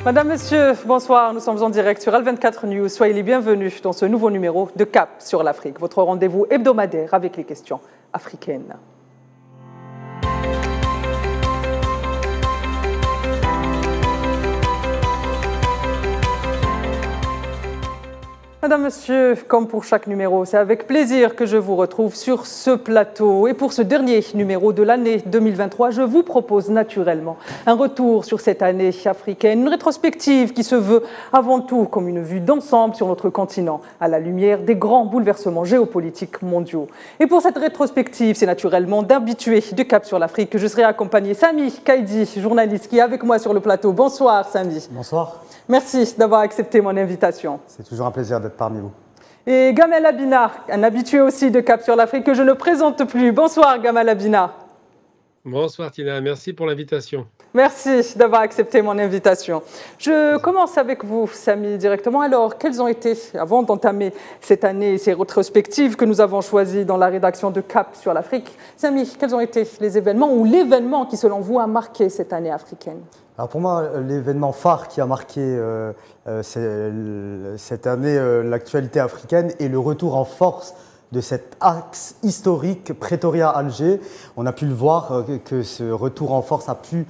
Madame, Monsieur, bonsoir. Nous sommes en direct sur Al24 News. Soyez les bienvenus dans ce nouveau numéro de Cap sur l'Afrique, votre rendez-vous hebdomadaire avec les questions africaines. Madame, Monsieur, comme pour chaque numéro, c'est avec plaisir que je vous retrouve sur ce plateau. Et pour ce dernier numéro de l'année 2023, je vous propose naturellement un retour sur cette année africaine, une rétrospective qui se veut avant tout comme une vue d'ensemble sur notre continent, à la lumière des grands bouleversements géopolitiques mondiaux. Et pour cette rétrospective, c'est naturellement d'habitués de Cap sur l'Afrique que je serai accompagné Sami Kaidi, journaliste qui est avec moi sur le plateau. Bonsoir Sami. Bonsoir. Merci d'avoir accepté mon invitation. C'est toujours un plaisir d'être parmi vous. Et Gamel Abina, un habitué aussi de Cap sur l'Afrique que je ne présente plus. Bonsoir Gamel Abina. Bonsoir Tina, merci pour l'invitation. Merci d'avoir accepté mon invitation. Je commence avec vous, Sami, directement. Alors, quelles ont été, avant d'entamer cette année, ces rétrospectives que nous avons choisies dans la rédaction de Cap sur l'Afrique, Sami, quels ont été les événements ou l'événement qui, selon vous, a marqué cette année africaine ? Alors pour moi, l'événement phare qui a marqué cette année l'actualité africaine est le retour en force de cet axe historique Pretoria-Alger. On a pu le voir que ce retour en force a pu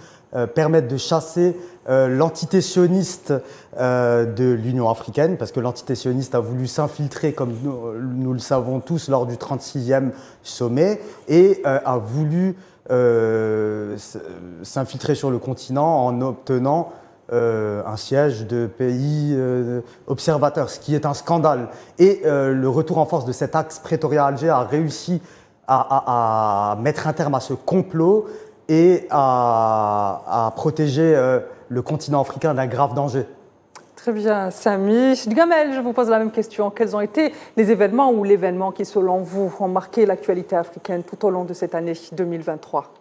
permettre de chasser l'entité sioniste de l'Union africaine, parce que l'entité sioniste a voulu s'infiltrer, comme nous le savons tous, lors du 36e sommet, et a voulu s'infiltrer sur le continent en obtenant un siège de pays observateur, ce qui est un scandale. Et le retour en force de cet axe Pretoria-Alger a réussi à mettre un terme à ce complot et à protéger le continent africain d'un grave danger. Très bien, Sami. Gamel, je vous pose la même question. Quels ont été les événements ou l'événement qui, selon vous, ont marqué l'actualité africaine tout au long de cette année 2023 ?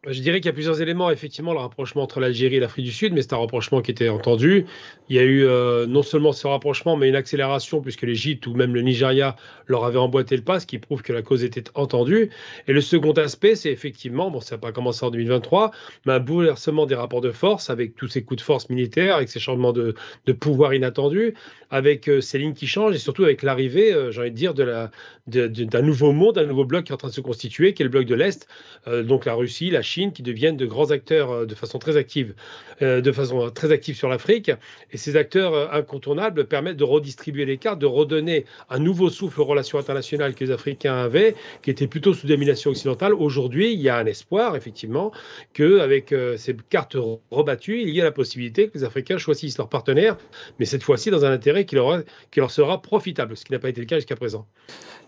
Je dirais qu'il y a plusieurs éléments, effectivement, le rapprochement entre l'Algérie et l'Afrique du Sud, mais c'est un rapprochement qui était entendu. Il y a eu non seulement ce rapprochement, mais une accélération, puisque l'Égypte ou même le Nigeria leur avaient emboîté le pas, ce qui prouve que la cause était entendue. Et le second aspect, c'est effectivement, bon, ça n'a pas commencé en 2023, mais un bouleversement des rapports de force, avec tous ces coups de force militaires, avec ces changements de pouvoir inattendus, avec ces lignes qui changent, et surtout avec l'arrivée, j'ai envie de dire, d'un nouveau monde, d'un nouveau bloc qui est en train de se constituer, qui est le bloc de l'Est, donc la Russie, la Chine, qui deviennent de grands acteurs de façon très active sur l'Afrique. Et ces acteurs incontournables permettent de redistribuer les cartes, de redonner un nouveau souffle aux relations internationales que les Africains avaient, qui étaient plutôt sous domination occidentale. Aujourd'hui, il y a un espoir, effectivement, qu'avec ces cartes rebattues, il y a la possibilité que les Africains choisissent leurs partenaires, mais cette fois-ci dans un intérêt qui leur sera profitable, ce qui n'a pas été le cas jusqu'à présent.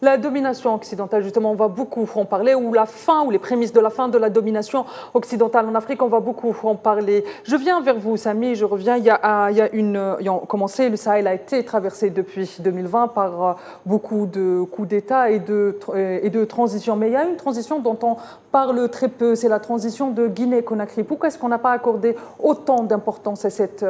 La domination occidentale, justement, on va beaucoup en parler, ou la fin, ou les prémices de la fin de la domination occidentale en Afrique, on va beaucoup en parler. Je viens vers vous, Sami, je reviens. Il y a commencé, le Sahel a été traversé depuis 2020 par beaucoup de coups d'État et de transitions. Mais il y a une transition dont on parle très peu, c'est la transition de Guinée-Conakry. Pourquoi est-ce qu'on n'a pas accordé autant d'importance à cette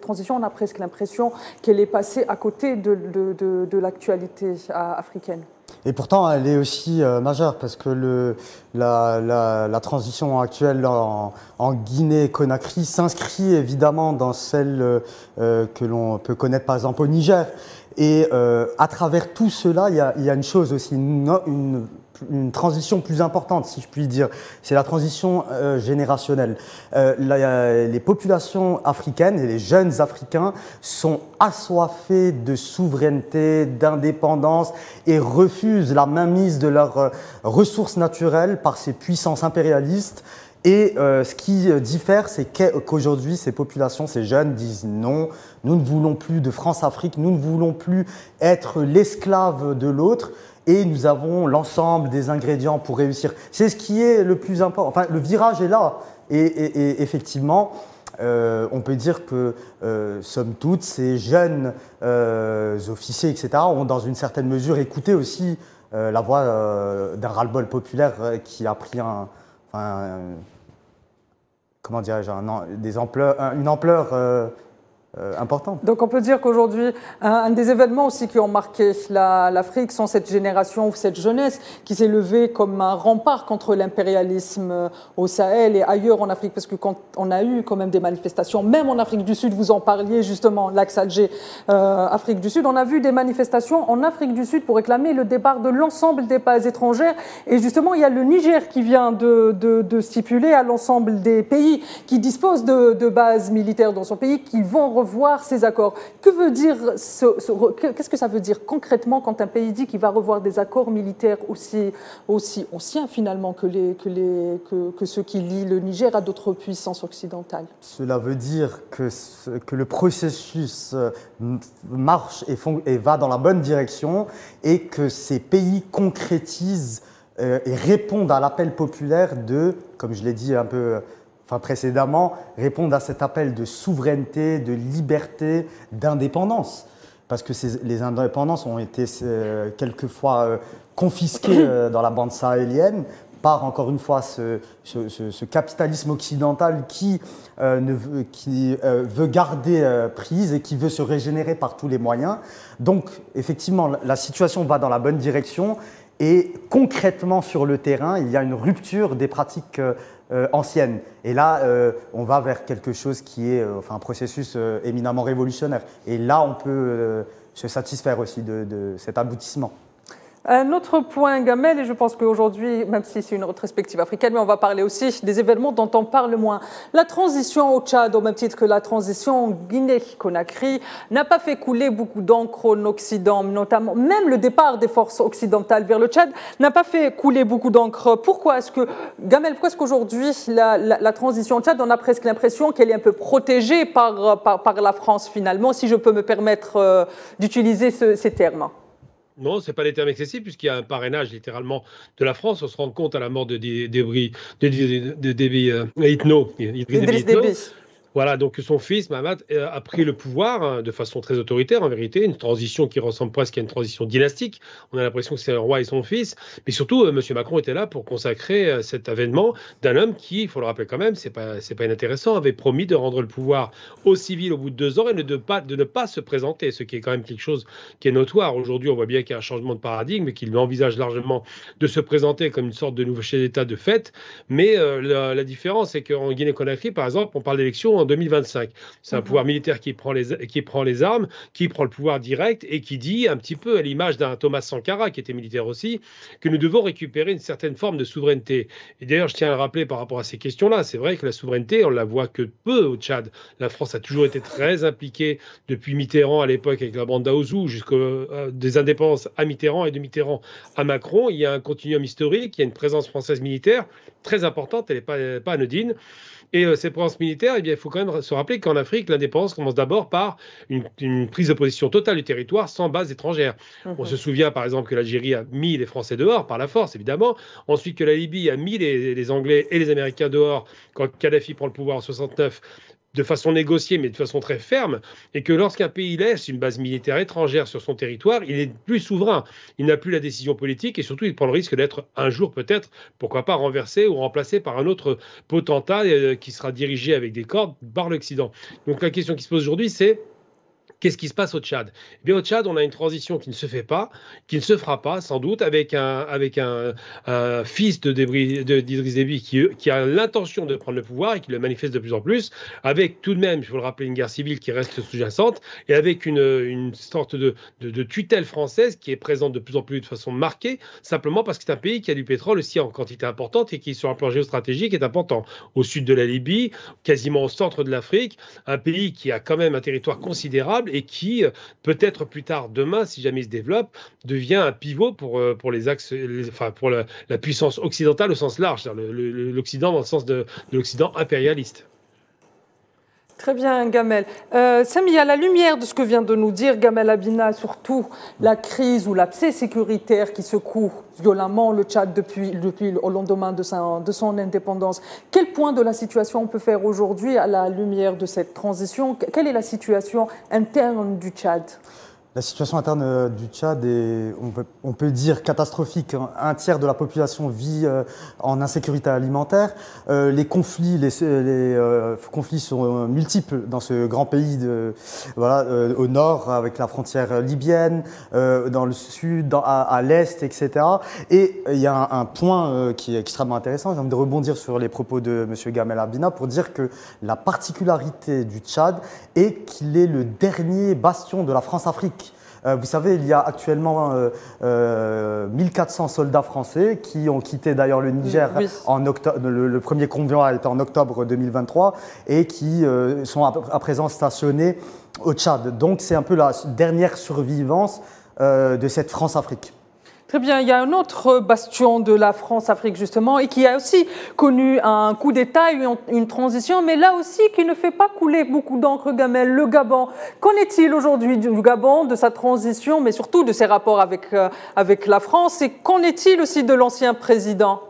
transition ? On a presque l'impression qu'elle est passée à côté de l'actualité africaine. Et pourtant, elle est aussi majeure, parce que la transition actuelle en Guinée-Conakry s'inscrit évidemment dans celle que l'on peut connaître par exemple au Niger. Et à travers tout cela, il y a une chose aussi, une transition plus importante, si je puis dire, c'est la transition générationnelle. Les populations africaines et les jeunes Africains sont assoiffés de souveraineté, d'indépendance et refusent la mainmise de leurs ressources naturelles par ces puissances impérialistes. Et ce qui diffère, c'est qu'aujourd'hui, ces populations, ces jeunes disent non, nous ne voulons plus de France-Afrique, nous ne voulons plus être l'esclave de l'autre. Et nous avons l'ensemble des ingrédients pour réussir. C'est ce qui est le plus important. Enfin, le virage est là. Et effectivement, on peut dire que, somme toute, ces jeunes officiers, etc., ont dans une certaine mesure écouté aussi la voix d'un ras-le-bol populaire qui a pris comment dirais-je, une ampleur importante. Donc on peut dire qu'aujourd'hui, un des événements aussi qui ont marqué l'Afrique sont cette génération ou cette jeunesse qui s'est levée comme un rempart contre l'impérialisme au Sahel et ailleurs en Afrique, parce que quand on a eu quand même des manifestations, même en Afrique du Sud, vous en parliez justement, l'axe Alger, Afrique du Sud, on a vu des manifestations en Afrique du Sud pour réclamer le départ de l'ensemble des bases étrangères. Et justement, il y a le Niger qui vient de stipuler à l'ensemble des pays qui disposent de bases militaires dans son pays qu'ils vont revoir ces accords. Que veut dire qu'est-ce que ça veut dire concrètement quand un pays dit qu'il va revoir des accords militaires aussi anciens finalement que ceux qui lient le Niger à d'autres puissances occidentales? Cela veut dire que le processus marche et va dans la bonne direction et que ces pays concrétisent et répondent à l'appel populaire comme je l'ai dit un peu précédemment, répondent à cet appel de souveraineté, de liberté, d'indépendance. Parce que les indépendances ont été quelquefois confisquées dans la bande sahélienne par, encore une fois, ce capitalisme occidental qui veut garder prise et qui veut se régénérer par tous les moyens. Donc, effectivement, la situation va dans la bonne direction et concrètement, sur le terrain, il y a une rupture des pratiques anciennes. Et là, on va vers quelque chose qui est un processus éminemment révolutionnaire. Et là, on peut se satisfaire aussi de cet aboutissement. Un autre point, Gamel, et je pense qu'aujourd'hui, même si c'est une rétrospective africaine, mais on va parler aussi des événements dont on parle moins. La transition au Tchad, au même titre que la transition Guinée-Conakry, n'a pas fait couler beaucoup d'encre en Occident, notamment. Même le départ des forces occidentales vers le Tchad n'a pas fait couler beaucoup d'encre. Pourquoi est-ce que, Gamel, pourquoi est-ce qu'aujourd'hui, la transition au Tchad, on a presque l'impression qu'elle est un peu protégée par la France, finalement, si je peux me permettre d'utiliser ces termes? Non, ce n'est pas des termes excessifs, puisqu'il y a un parrainage littéralement de la France. On se rend compte à la mort de Déby Itno, Idriss Déby Itno. Voilà, donc son fils, Mahamat, a pris le pouvoir de façon très autoritaire, en vérité, une transition qui ressemble presque à une transition dynastique. On a l'impression que c'est un roi et son fils. Mais surtout, M. Macron était là pour consacrer cet avènement d'un homme qui, il faut le rappeler quand même, c'est pas inintéressant, avait promis de rendre le pouvoir aux civils au bout de 2 ans et de ne pas se présenter, ce qui est quand même quelque chose qui est notoire. Aujourd'hui, on voit bien qu'il y a un changement de paradigme et qu'il envisage largement de se présenter comme une sorte de nouveau chef d'État de fait. Mais la différence, c'est qu'en Guinée-Conakry, par exemple, on parle d'élections en 2025. C'est un pouvoir militaire qui prend les armes, qui prend le pouvoir direct et qui dit, un petit peu à l'image d'un Thomas Sankara, qui était militaire aussi, que nous devons récupérer une certaine forme de souveraineté. Et d'ailleurs, je tiens à le rappeler par rapport à ces questions-là, c'est vrai que la souveraineté, on la voit que peu au Tchad. La France a toujours été très impliquée depuis Mitterrand à l'époque avec la bande d'Aouzou, jusqu'aux des indépendances à Mitterrand et de Mitterrand à Macron. Il y a un continuum historique, il y a une présence française militaire très importante, elle n'est pas anodine. Et cette présence militaire, eh bien, il faut quand même se rappeler qu'en Afrique, l'indépendance commence d'abord par une prise de position totale du territoire sans base étrangère. On se souvient par exemple que l'Algérie a mis les Français dehors, par la force évidemment. Ensuite que la Libye a mis les Anglais et les Américains dehors quand Kadhafi prend le pouvoir en 69. De façon négociée, mais de façon très ferme, et que lorsqu'un pays laisse une base militaire étrangère sur son territoire, il est plus souverain. Il n'a plus la décision politique et surtout, il prend le risque d'être un jour peut-être, pourquoi pas, renversé ou remplacé par un autre potentat qui sera dirigé avec des cordes par l'Occident. Donc la question qui se pose aujourd'hui, c'est qu'est-ce qui se passe au Tchad? Eh bien, au Tchad, on a une transition qui ne se fait pas, qui ne se fera pas, sans doute, avec un fils d'Idriss Déby qui a l'intention de prendre le pouvoir et qui le manifeste de plus en plus, avec tout de même, il faut le rappeler, une guerre civile qui reste sous-jacente, et avec une sorte de tutelle française qui est présente de plus en plus de façon marquée, simplement parce que c'est un pays qui a du pétrole aussi en quantité importante et qui, sur un plan géostratégique, est important. Au sud de la Libye, quasiment au centre de l'Afrique, un pays qui a quand même un territoire considérable et qui, peut-être plus tard, demain, si jamais il se développe, devient un pivot pour les axes, pour la puissance occidentale au sens large, l'Occident dans le sens de l'Occident impérialiste. Très bien, Gamel. Samy, à la lumière de ce que vient de nous dire Gamel Abina, surtout la crise ou l'abcès sécuritaire qui secoue violemment le Tchad depuis au lendemain de son indépendance, quel point de la situation on peut faire aujourd'hui à la lumière de cette transition? Quelle est la situation interne du Tchad? La situation interne du Tchad est, on peut dire, catastrophique. Un tiers de la population vit en insécurité alimentaire. Les conflits sont multiples dans ce grand pays, au nord avec la frontière libyenne, dans le sud, à l'est, etc. Et il y a un point qui est extrêmement intéressant. J'ai envie de rebondir sur les propos de M. Gamel Arbina pour dire que la particularité du Tchad est qu'il est le dernier bastion de la France-Afrique. Vous savez, il y a actuellement 1400 soldats français qui ont quitté d'ailleurs le Niger en octobre. Le premier convoi était en octobre 2023 et qui sont à présent stationnés au Tchad. Donc c'est un peu la dernière survivance de cette France-Afrique. Très bien, il y a un autre bastion de la France-Afrique justement et qui a aussi connu un coup d'État, une transition, mais là aussi qui ne fait pas couler beaucoup d'encre, Gamel, le Gabon. Qu'en est-il aujourd'hui du Gabon, de sa transition, mais surtout de ses rapports avec la France, et qu'en est-il aussi de l'ancien président ?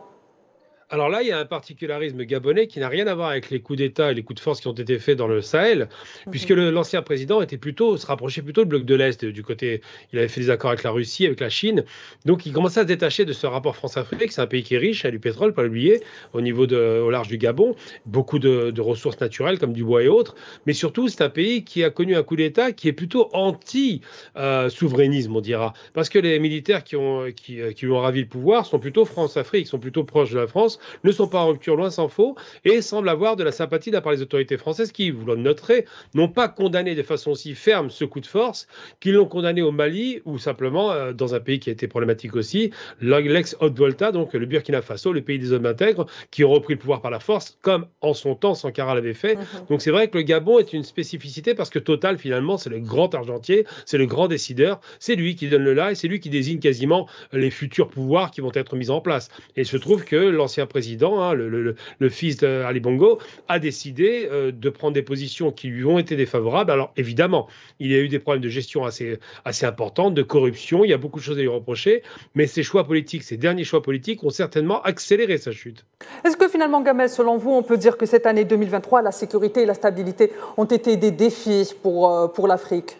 Alors là, il y a un particularisme gabonais qui n'a rien à voir avec les coups d'État et les coups de force qui ont été faits dans le Sahel, puisque l'ancien président se rapprochait plutôt du bloc de l'Est, du côté, il avait fait des accords avec la Russie, avec la Chine, donc il commençait à se détacher de ce rapport France-Afrique. C'est un pays qui est riche, il y a du pétrole, pas l'oublier, au large du Gabon, beaucoup de ressources naturelles comme du bois et autres, mais surtout c'est un pays qui a connu un coup d'État qui est plutôt anti-souverainisme, on dira, parce que les militaires qui lui ont ravi le pouvoir sont plutôt France-Afrique, sont plutôt proches de la France, ne sont pas en rupture, loin s'en faut, et semblent avoir de la sympathie de la part des autorités françaises qui, vous le noterez, n'ont pas condamné de façon si ferme ce coup de force qu'ils l'ont condamné au Mali ou simplement dans un pays qui a été problématique aussi, l'ex-Haute-Volta, donc le Burkina Faso, le pays des hommes intègres, qui ont repris le pouvoir par la force, comme en son temps Sankara l'avait fait. Donc c'est vrai que le Gabon est une spécificité parce que Total, finalement, c'est le grand argentier, c'est le grand décideur, c'est lui qui donne le là et c'est lui qui désigne quasiment les futurs pouvoirs qui vont être mis en place. Et il se trouve que l'ancien président, le fils d'Ali Bongo, a décidé de prendre des positions qui lui ont été défavorables. Alors évidemment, il y a eu des problèmes de gestion assez importants, de corruption, il y a beaucoup de choses à lui reprocher, mais ses choix politiques, ses derniers choix politiques ont certainement accéléré sa chute. Est-ce que finalement, Gamel, selon vous, on peut dire que cette année 2023, la sécurité et la stabilité ont été des défis pour l'Afrique ?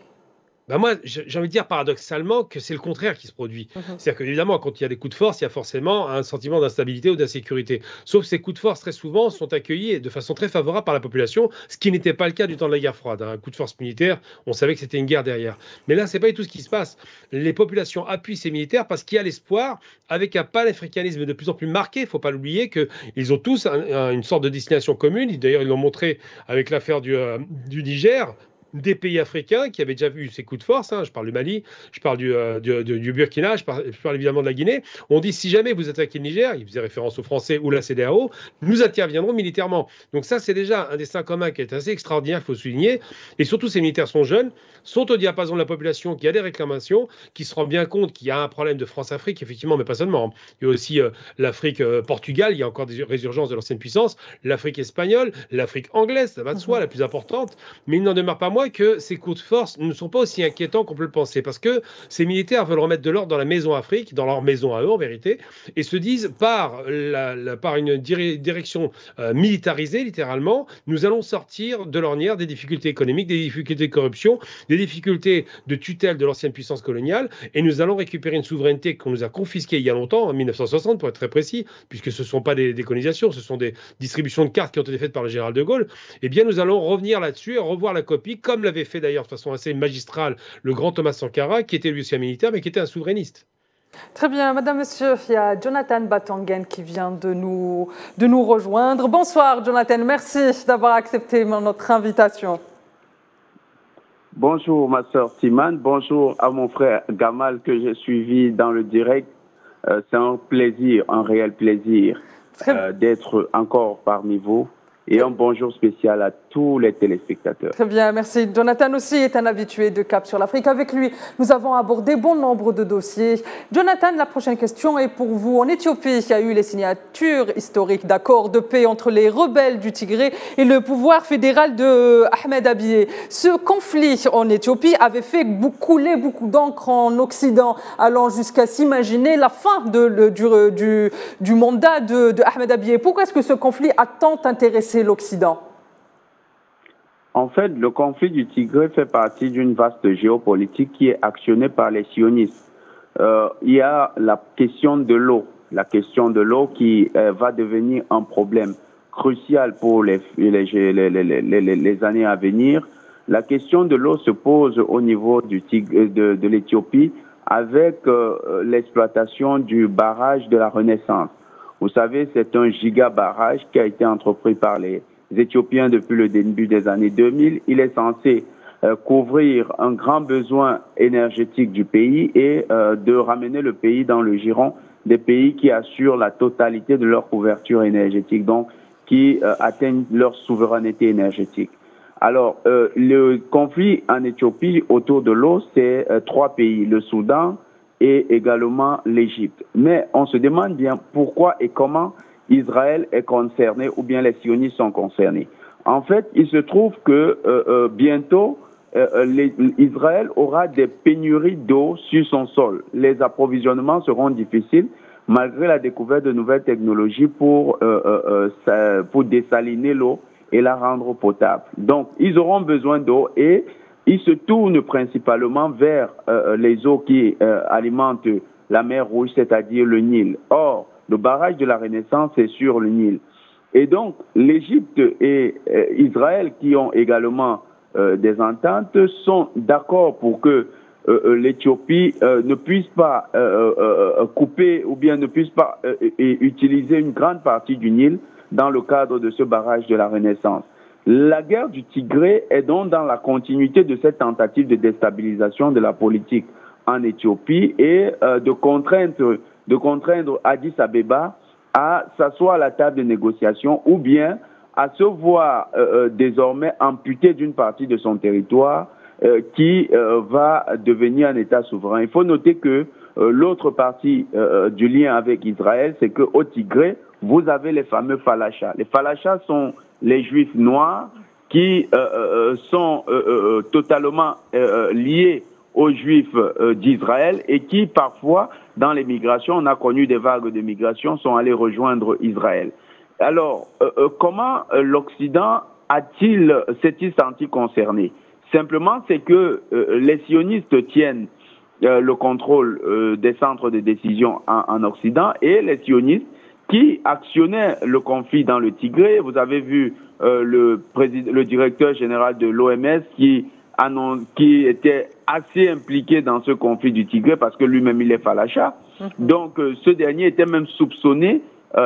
Ben moi, j'ai envie de dire paradoxalement que c'est le contraire qui se produit. C'est-à-dire qu'évidemment, quand il y a des coups de force, il y a forcément un sentiment d'instabilité ou d'insécurité. Sauf que ces coups de force, très souvent, sont accueillis de façon très favorable par la population, ce qui n'était pas le cas du temps de la guerre froide. Un coup de force militaire, on savait que c'était une guerre derrière. Mais là, c'est pas du tout ce qui se passe. Les populations appuient ces militaires parce qu'il y a l'espoir, avec un panafricanisme de plus en plus marqué. Il ne faut pas l'oublier qu'ils ont tous une sorte de destination commune. D'ailleurs, ils l'ont montré avec l'affaire du Niger. Des pays africains qui avaient déjà vu ces coups de force, je parle du Mali, je parle du Burkina, je parle évidemment de la Guinée, on dit si jamais vous attaquez le Niger, il faisait référence aux Français ou la CEDEAO, nous interviendrons militairement. Donc ça c'est déjà un destin commun qui est assez extraordinaire, il faut souligner, et surtout ces militaires sont jeunes, sont au diapason de la population, qui a des réclamations, qui se rend bien compte qu'il y a un problème de France-Afrique, effectivement, mais pas seulement. Il y a aussi l'Afrique-Portugal, il y a encore des résurgences de l'ancienne puissance, l'Afrique espagnole, l'Afrique anglaise, ça va de soi, la plus importante, mais il n'en demeure pas moins que ces coups de force ne sont pas aussi inquiétants qu'on peut le penser, parce que ces militaires veulent remettre de l'ordre dans la maison Afrique, dans leur maison à eux en vérité, et se disent par une direction militarisée littéralement, nous allons sortir de l'ornière des difficultés économiques, des difficultés de corruption, des difficultés de tutelle de l'ancienne puissance coloniale, et nous allons récupérer une souveraineté qu'on nous a confisquée il y a longtemps, en 1960 pour être très précis, puisque ce ne sont pas des décolonisations, ce sont des distributions de cartes qui ont été faites par le général de Gaulle. Eh bien nous allons revenir là-dessus et revoir la copie, comme l'avait fait d'ailleurs de façon assez magistrale le grand Thomas Sankara, qui était lui aussi un militaire, mais qui était un souverainiste. Très bien, madame, monsieur, il y a Jonathan Batangen qui vient de nous rejoindre. Bonsoir Jonathan, merci d'avoir accepté notre invitation. Bonjour ma sœur Simane, bonjour à mon frère Gamal que j'ai suivi dans le direct. C'est un plaisir, un réel plaisir d'être encore parmi vous. Et un bonjour spécial à tous les téléspectateurs. Très bien, merci. Jonathan aussi est un habitué de Cap sur l'Afrique. Avec lui, nous avons abordé bon nombre de dossiers. Jonathan, la prochaine question est pour vous. En Éthiopie, il y a eu les signatures historiques d'accords de paix entre les rebelles du Tigré et le pouvoir fédéral de Ahmed Abiy. Ce conflit en Éthiopie avait fait couler beaucoup d'encre en Occident, allant jusqu'à s'imaginer la fin du mandat de Ahmed Abiy. Pourquoi est-ce que ce conflit a tant intéressé l'Occident? En fait, le conflit du Tigré fait partie d'une vaste géopolitique qui est actionnée par les sionistes. Il y a la question de l'eau. La question de l'eau qui va devenir un problème crucial pour les années à venir. La question de l'eau se pose au niveau de l'Éthiopie avec l'exploitation du barrage de la Renaissance. Vous savez, c'est un giga barrage qui a été entrepris par les Éthiopiens depuis le début des années 2000. Il est censé couvrir un grand besoin énergétique du pays et de ramener le pays dans le giron des pays qui assurent la totalité de leur couverture énergétique, donc qui atteignent leur souveraineté énergétique. Alors, le conflit en Éthiopie autour de l'eau, c'est 3 pays, le Soudan et également l'Égypte. Mais on se demande bien pourquoi et comment Israël est concerné ou bien les sionistes sont concernés. En fait, il se trouve que bientôt, Israël aura des pénuries d'eau sur son sol. Les approvisionnements seront difficiles malgré la découverte de nouvelles technologies pour dessaliner l'eau et la rendre potable. Donc, ils auront besoin d'eau et ils se tournent principalement vers les eaux qui alimentent la mer Rouge, c'est-à-dire le Nil. Or, le barrage de la Renaissance est sur le Nil. Et donc, l'Égypte et Israël, qui ont également des ententes, sont d'accord pour que l'Éthiopie ne puisse pas couper ou bien ne puisse pas utiliser une grande partie du Nil dans le cadre de ce barrage de la Renaissance. La guerre du Tigré est donc dans la continuité de cette tentative de déstabilisation de la politique en Éthiopie et de contraindre Addis Abeba à s'asseoir à la table de négociation ou bien à se voir désormais amputé d'une partie de son territoire qui va devenir un État souverain. Il faut noter que l'autre partie du lien avec Israël, c'est qu'au Tigré, vous avez les fameux Falachas. Les Falachas sont les Juifs noirs qui sont totalement liés aux Juifs d'Israël et qui parfois, dans les migrations, on a connu des vagues de migration, sont allés rejoindre Israël. Alors, comment l'Occident s'est-il senti concerné? Simplement, c'est que les sionistes tiennent le contrôle des centres de décision en Occident et les sionistes qui actionnaient le conflit dans le Tigré. Vous avez vu le directeur général de l'OMS qui était assez impliqué dans ce conflit du Tigré parce que lui-même il est Falacha. Donc ce dernier était même soupçonné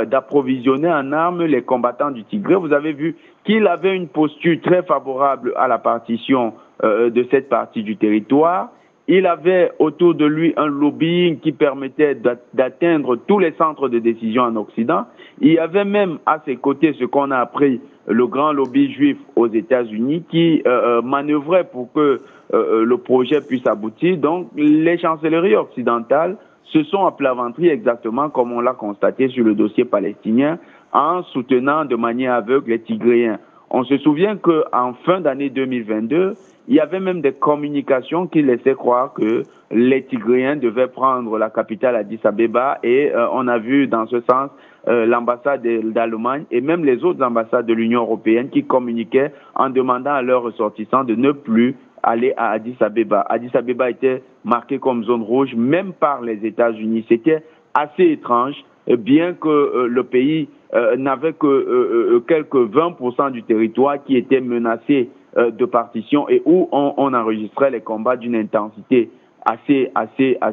d'approvisionner en armes les combattants du Tigré. Vous avez vu qu'il avait une posture très favorable à la partition de cette partie du territoire. Il avait autour de lui un lobbying qui permettait d'atteindre tous les centres de décision en Occident. Il y avait même à ses côtés ce qu'on a appris le grand lobby juif aux États-Unis qui manœuvrait pour que le projet puisse aboutir. Donc les chancelleries occidentales se sont à plat ventre exactement comme on l'a constaté sur le dossier palestinien en soutenant de manière aveugle les Tigréens. On se souvient qu'en fin d'année 2022, il y avait même des communications qui laissaient croire que les Tigréens devaient prendre la capitale Addis Abeba et on a vu dans ce sens l'ambassade d'Allemagne et même les autres ambassades de l'Union européenne qui communiquaient en demandant à leurs ressortissants de ne plus aller à Addis Abeba. Addis Abeba était marqué comme zone rouge même par les États-Unis. C'était assez étrange, bien que le pays n'avait que quelques 20% du territoire qui était menacé de partition et où on enregistrait les combats d'une intensité assez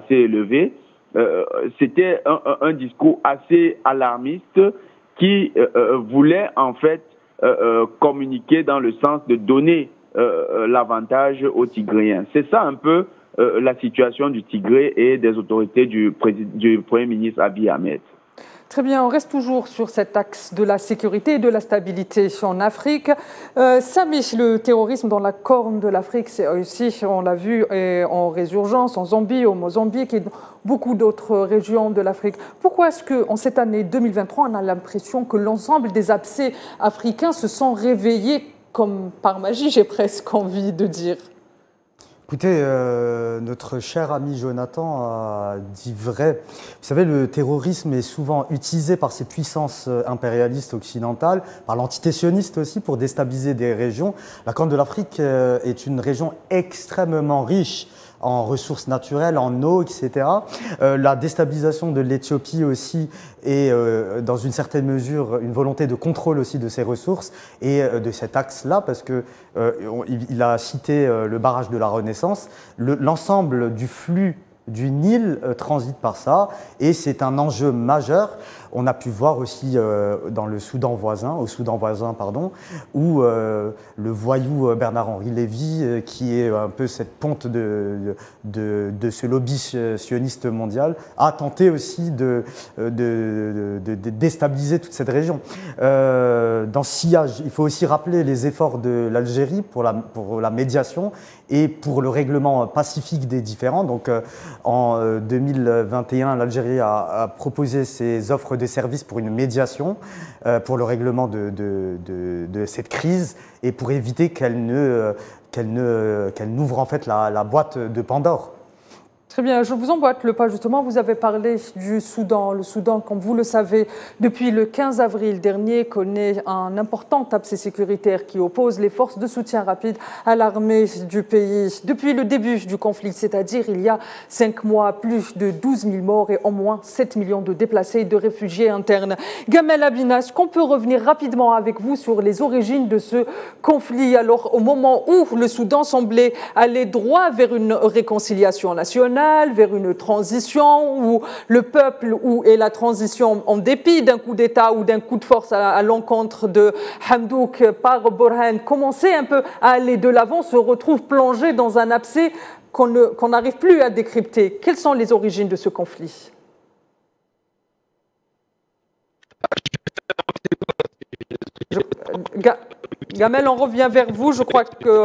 élevée. C'était un discours assez alarmiste qui voulait en fait communiquer dans le sens de donner l'avantage aux Tigréens. C'est ça un peu la situation du Tigré et des autorités du Premier ministre Abiy Ahmed. Très bien, on reste toujours sur cet axe de la sécurité et de la stabilité en Afrique. Samy, le terrorisme dans la corne de l'Afrique, c'est aussi, on l'a vu, en résurgence en Zambie, au Mozambique et dans beaucoup d'autres régions de l'Afrique. Pourquoi est-ce qu'en cette année 2023, on a l'impression que l'ensemble des abcès africains se sont réveillés comme par magie, j'ai presque envie de dire? Écoutez, notre cher ami Jonathan a dit vrai. Vous savez, le terrorisme est souvent utilisé par ces puissances impérialistes occidentales, par l'entité sioniste aussi, pour déstabiliser des régions. La Corne de l'Afrique est une région extrêmement riche en ressources naturelles, en eau, etc. La déstabilisation de l'Éthiopie aussi est, dans une certaine mesure, une volonté de contrôle aussi de ces ressources et de cet axe-là, parce que il a cité le barrage de la Renaissance. L'ensemble du flux du Nil transite par ça, et c'est un enjeu majeur. On a pu voir aussi dans le Soudan voisin, où le voyou Bernard-Henri Lévy, qui est un peu cette ponte de ce lobby sioniste mondial, a tenté aussi de déstabiliser toute cette région. Dans ce sillage, il faut aussi rappeler les efforts de l'Algérie pour la médiation et pour le règlement pacifique des différends. Donc en 2021, l'Algérie a proposé ses offres de services pour une médiation, pour le règlement de cette crise et pour éviter qu'elle n'ouvre en fait la boîte de Pandore. Très bien, je vous emboîte le pas justement. Vous avez parlé du Soudan. Le Soudan, comme vous le savez, depuis le 15 avril dernier, connaît un important abcès sécuritaire qui oppose les forces de soutien rapide à l'armée du pays. Depuis le début du conflit, c'est-à-dire il y a 5 mois, plus de 12 000 morts et au moins 7 millions de déplacés et de réfugiés internes. Gamel Abinas, qu'on peut revenir rapidement avec vous sur les origines de ce conflit. Alors, au moment où le Soudan semblait aller droit vers une réconciliation nationale, vers une transition où le peuple et la transition, en dépit d'un coup d'État ou d'un coup de force à l'encontre de Hamdouk par Borhan, commençait un peu à aller de l'avant, se retrouve plongé dans un abcès qu'on n'arrive plus à décrypter. Quelles sont les origines de ce conflit? Gamel, on revient vers vous. Je crois que...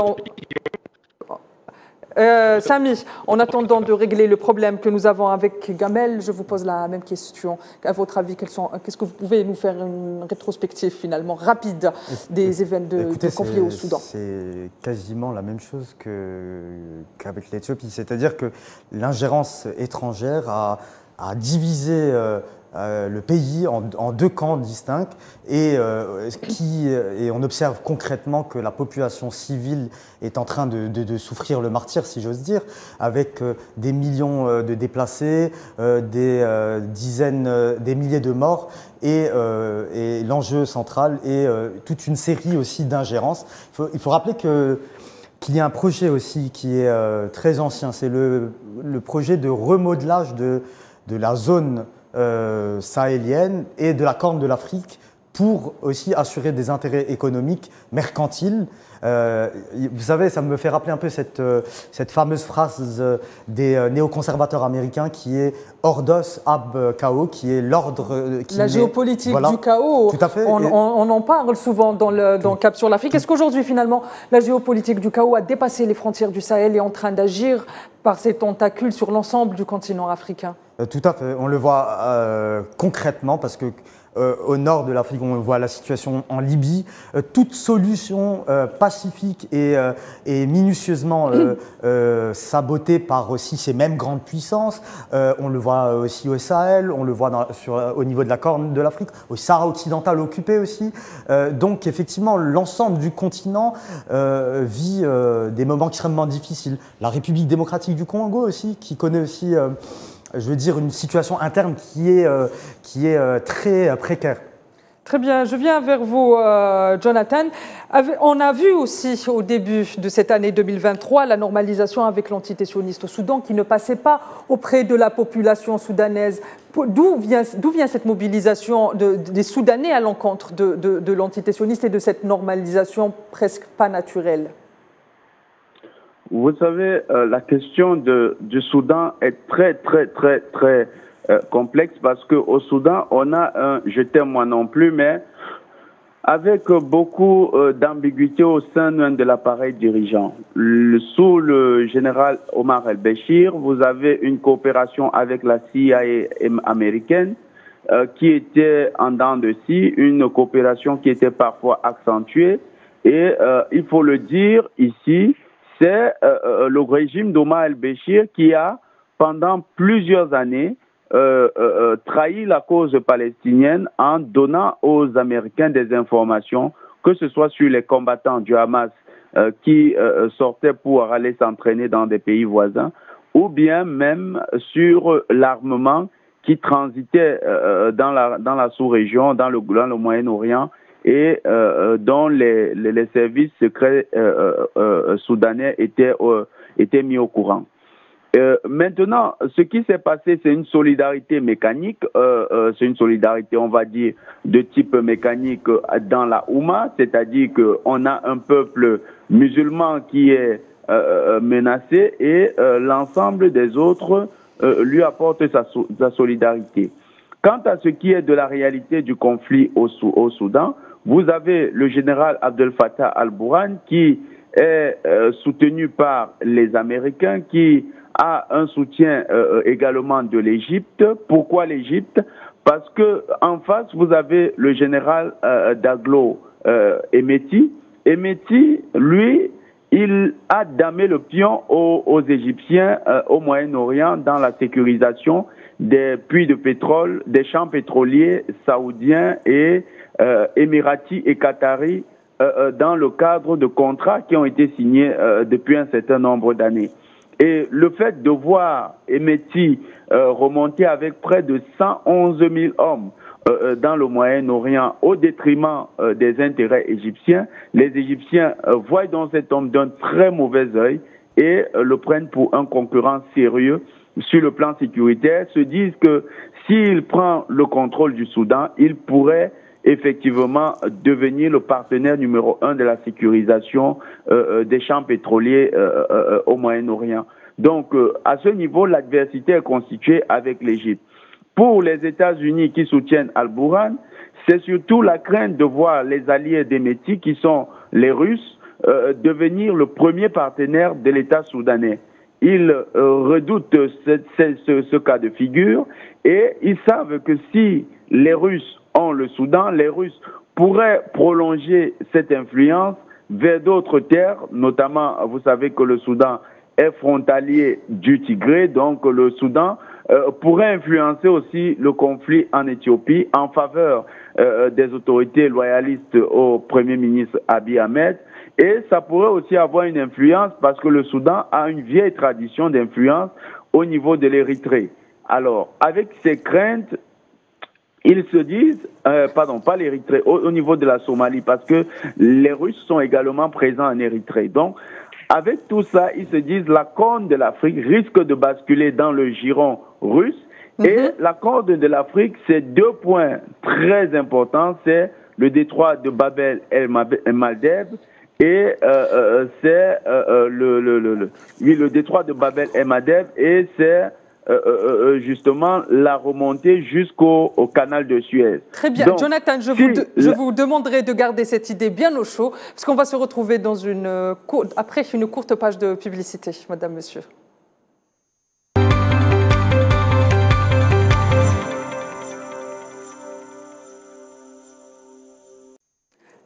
Samy, en attendant de régler le problème que nous avons avec Gamel, je vous pose la même question. À votre avis, qu'est-ce que vous pouvez nous faire une rétrospective finalement rapide des événements de conflit au Soudan? C'est quasiment la même chose qu'avec l'Éthiopie. C'est-à-dire que l'ingérence étrangère a divisé le pays en deux camps distincts et on observe concrètement que la population civile est en train de souffrir le martyre, si j'ose dire, avec des millions de déplacés, des dizaines, des milliers de morts et l'enjeu central est toute une série aussi d'ingérences. Il faut rappeler qu'il y a un projet aussi qui est très ancien, c'est le projet de remodelage de la zone sahélienne et de la Corne de l'Afrique pour aussi assurer des intérêts économiques mercantiles. Vous savez, ça me fait rappeler un peu cette fameuse phrase des néoconservateurs américains qui est « Ordos ab chaos », qui est l'ordre qui la géopolitique du chaos. Tout à fait. On en parle souvent dans Cap sur l'Afrique. Est-ce qu'aujourd'hui, finalement, la géopolitique du chaos a dépassé les frontières du Sahel et est en train d'agir par ses tentacules sur l'ensemble du continent africain? Tout à fait. On le voit concrètement parce que au nord de l'Afrique, on voit la situation en Libye. Toute solution pacifique et minutieusement sabotée par aussi ces mêmes grandes puissances. On le voit aussi au Sahel, on le voit au niveau de la Corne de l'Afrique, au Sahara occidental occupé aussi. Donc effectivement, l'ensemble du continent vit des moments extrêmement difficiles. La République démocratique du Congo aussi, qui connaît aussi... je veux dire, une situation interne qui est très précaire. Très bien, je viens vers vous, Jonathan. On a vu aussi au début de cette année 2023 la normalisation avec l'entité sioniste au Soudan qui ne passait pas auprès de la population soudanaise. D'où vient cette mobilisation des Soudanais à l'encontre de l'entité sioniste et de cette normalisation presque pas naturelle? Vous savez, la question du Soudan est très complexe parce qu'au Soudan, on a je t'aime moi non plus, mais avec beaucoup d'ambiguïté au sein de l'appareil dirigeant. Sous le général Omar el-Béchir, vous avez une coopération avec la CIA américaine qui était en dents de scie, une coopération qui était parfois accentuée et il faut le dire ici, c'est le régime d'Omar el-Béchir qui a, pendant plusieurs années, trahi la cause palestinienne en donnant aux Américains des informations, que ce soit sur les combattants du Hamas qui sortaient pour aller s'entraîner dans des pays voisins, ou bien même sur l'armement qui transitait dans la sous-région, dans le Moyen-Orient, et dont les services secrets soudanais étaient mis au courant. Maintenant, ce qui s'est passé, c'est une solidarité mécanique, c'est une solidarité, on va dire, de type mécanique dans la Oumma, c'est-à-dire qu'on a un peuple musulman qui est menacé et l'ensemble des autres lui apportent sa solidarité. Quant à ce qui est de la réalité du conflit au Soudan, vous avez le général Abdel Fattah al-Burhan qui est soutenu par les Américains, qui a un soutien également de l'Égypte. Pourquoi l'Égypte? Parce que en face, vous avez le général Daglo Emeti. Emeti, lui, il a damé le pion aux Égyptiens au Moyen-Orient dans la sécurisation des puits de pétrole, des champs pétroliers saoudiens et émiratis et qataris dans le cadre de contrats qui ont été signés depuis un certain nombre d'années. Et le fait de voir Emeti remonter avec près de 111 000 hommes dans le Moyen-Orient au détriment des intérêts égyptiens, les Égyptiens voient dans cet homme d'un très mauvais œil et le prennent pour un concurrent sérieux sur le plan sécuritaire, se disent que s'il prend le contrôle du Soudan, il pourrait effectivement devenir le partenaire numéro 1 de la sécurisation des champs pétroliers au Moyen-Orient. Donc, à ce niveau, l'adversité est constituée avec l'Égypte. Pour les États-Unis qui soutiennent Al-Burhan, c'est surtout la crainte de voir les alliés d'Emeti, qui sont les Russes, devenir le premier partenaire de l'État soudanais. Ils redoutent ce cas de figure et ils savent que si les Russes ont le Soudan, les Russes pourraient prolonger cette influence vers d'autres terres, notamment, vous savez que le Soudan est frontalier du Tigré, donc le Soudan pourrait influencer aussi le conflit en Éthiopie en faveur des autorités loyalistes au Premier ministre Abiy Ahmed. Et ça pourrait aussi avoir une influence parce que le Soudan a une vieille tradition d'influence au niveau de l'Érythrée. Alors, avec ces craintes, ils se disent, pardon, pas l'Érythrée, au niveau de la Somalie, parce que les Russes sont également présents en Érythrée. Donc, avec tout ça, ils se disent la corne de l'Afrique risque de basculer dans le giron russe. Et la corne de l'Afrique, c'est deux points très importants. C'est le détroit de Bab el-Mandeb et c'est le détroit de Bab el-Mandeb et c'est justement la remontée jusqu'au canal de Suez. Très bien. Donc, Jonathan, je vous demanderai de garder cette idée bien au chaud, parce qu'on va se retrouver dans après une courte page de publicité, madame, monsieur.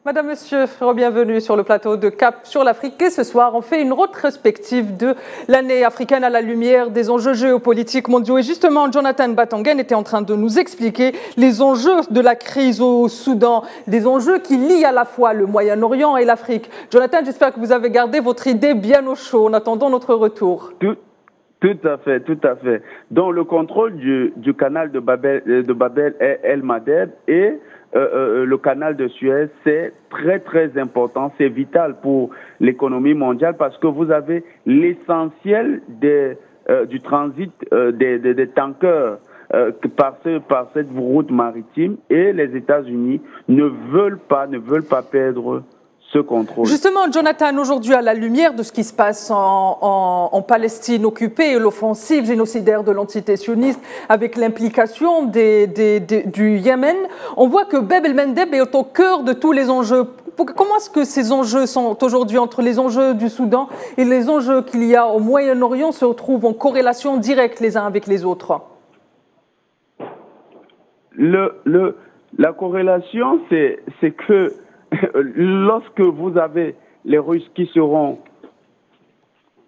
Madame, Monsieur, bienvenue sur le plateau de Cap sur l'Afrique. Et ce soir, on fait une rétrospective de l'année africaine à la lumière des enjeux géopolitiques mondiaux. Et justement, Jonathan Batanguène était en train de nous expliquer les enjeux de la crise au Soudan, des enjeux qui lient à la fois le Moyen-Orient et l'Afrique. Jonathan, j'espère que vous avez gardé votre idée bien au chaud en attendant notre retour. Tout à fait, tout à fait. Donc, le contrôle du canal de Bab el-Mandeb et le canal de Suez, c'est très, très important. C'est vital pour l'économie mondiale parce que vous avez l'essentiel du transit des tankers par cette route maritime et les États-Unis ne veulent pas perdre ce contrôle. Justement, Jonathan, aujourd'hui, à la lumière de ce qui se passe en Palestine occupée et l'offensive génocidaire de l'entité sioniste avec l'implication du Yémen, on voit que Bab el-Mandeb est au cœur de tous les enjeux. Comment est-ce que ces enjeux sont aujourd'hui entre les enjeux du Soudan et les enjeux qu'il y a au Moyen-Orient se retrouvent en corrélation directe les uns avec les autres? La corrélation, c'est que lorsque vous avez les Russes qui seront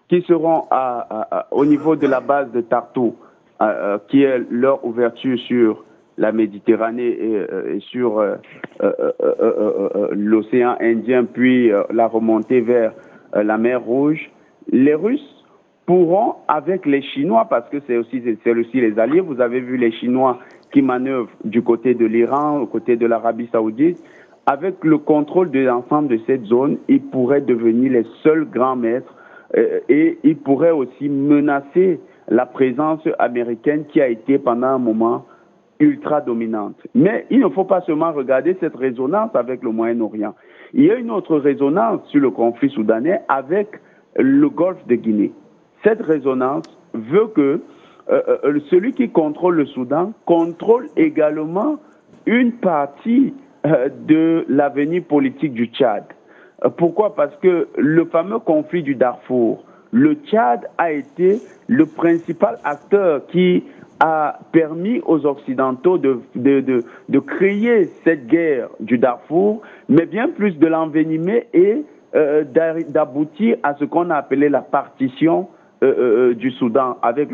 qui seront au niveau de la base de Tartou, qui est leur ouverture sur la Méditerranée et sur l'océan Indien, puis la remontée vers la mer Rouge, les Russes pourront, avec les Chinois, parce que c'est aussi les alliés, vous avez vu les Chinois qui manœuvrent du côté de l'Iran, au côté de l'Arabie Saoudite, avec le contrôle de l'ensemble de cette zone, ils pourraient devenir les seuls grands maîtres et ils pourraient aussi menacer la présence américaine qui a été pendant un moment ultra dominante. Mais il ne faut pas seulement regarder cette résonance avec le Moyen-Orient. Il y a une autre résonance sur le conflit soudanais avec le golfe de Guinée. Cette résonance veut que celui qui contrôle le Soudan contrôle également une partie de l'avenir politique du Tchad. Pourquoi? Parce que le fameux conflit du Darfour, le Tchad a été le principal acteur qui a permis aux Occidentaux de créer cette guerre du Darfour, mais bien plus de l'envenimer et d'aboutir à ce qu'on a appelé la partition du Soudan, avec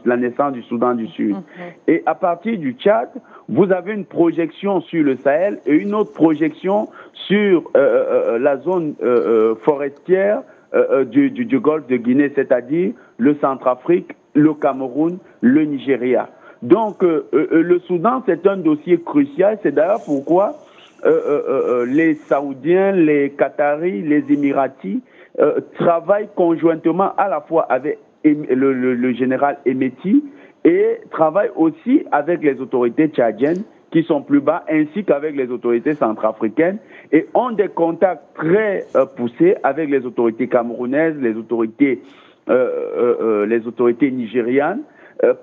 la naissance du Soudan du Sud. Et à partir du Tchad, vous avez une projection sur le Sahel et une autre projection sur la zone forestière du golfe de Guinée, c'est-à-dire le Centrafrique, le Cameroun, le Nigeria. Donc, le Soudan, c'est un dossier crucial. C'est d'ailleurs pourquoi les Saoudiens, les Qataris, les Émiratis travaillent conjointement à la fois avec le général Hemeti et travaillent aussi avec les autorités tchadiennes qui sont plus bas, ainsi qu'avec les autorités centrafricaines, et ont des contacts très poussés avec les autorités camerounaises, les autorités nigérianes,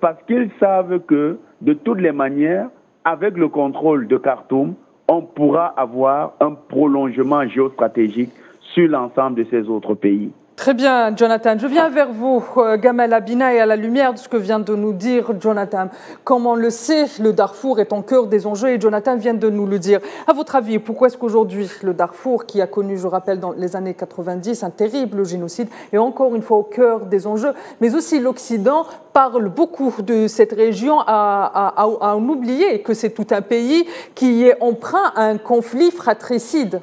parce qu'ils savent que, de toutes les manières, avec le contrôle de Khartoum, on pourra avoir un prolongement géostratégique sur l'ensemble de ces autres pays. Très bien, Jonathan. Je viens vers vous, Gamal Abina, et à la lumière de ce que vient de nous dire Jonathan. Comme on le sait, le Darfour est au cœur des enjeux et Jonathan vient de nous le dire. À votre avis, pourquoi est-ce qu'aujourd'hui, le Darfour, qui a connu, je rappelle, dans les années 90, un terrible génocide, est encore une fois au cœur des enjeux, mais aussi l'Occident parle beaucoup de cette région à en oublier que c'est tout un pays qui est emprunt à un conflit fratricide?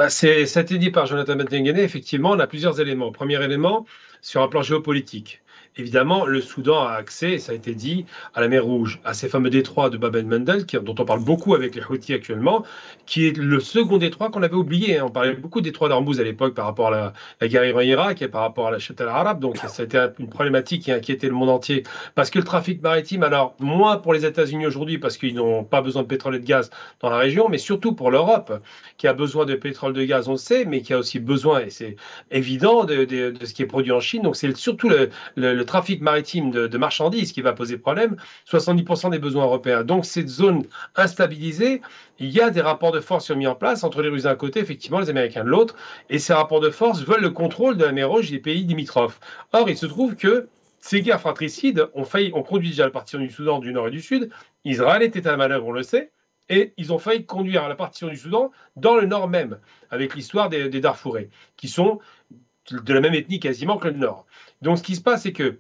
Ça a été dit par Jonathan Bentenguene. Effectivement, on a plusieurs éléments. Premier élément, sur un plan géopolitique. Évidemment, le Soudan a accès, ça a été dit, à la mer Rouge, à ces fameux détroits de Bab el-Mandeb, dont on parle beaucoup avec les Houthis actuellement, qui est le second détroit qu'on avait oublié. On parlait beaucoup des détroits d'Ormuz à l'époque par rapport à la guerre Iran-Irak et par rapport à la Châtel arabe. Donc, ça a été une problématique qui a inquiété le monde entier. Parce que le trafic maritime, alors, moins pour les États-Unis aujourd'hui, parce qu'ils n'ont pas besoin de pétrole et de gaz dans la région, mais surtout pour l'Europe, qui a besoin de pétrole et de gaz, on le sait, mais qui a aussi besoin, et c'est évident, de ce qui est produit en Chine. Donc, c'est surtout le trafic maritime de marchandises qui va poser problème, 70% des besoins européens. Donc, cette zone instabilisée, il y a des rapports de force qui sont mis en place entre les Russes d'un côté, effectivement, les Américains de l'autre, et ces rapports de force veulent le contrôle de la mer Rouge et des pays limitrophes. Or, il se trouve que ces guerres fratricides ont conduit déjà à la partition du Soudan, du Nord et du Sud. Israël était à la manœuvre, on le sait, et ils ont failli conduire à la partition du Soudan dans le Nord même, avec l'histoire des Darfourais, qui sont de la même ethnie quasiment que le Nord. Donc, ce qui se passe, c'est que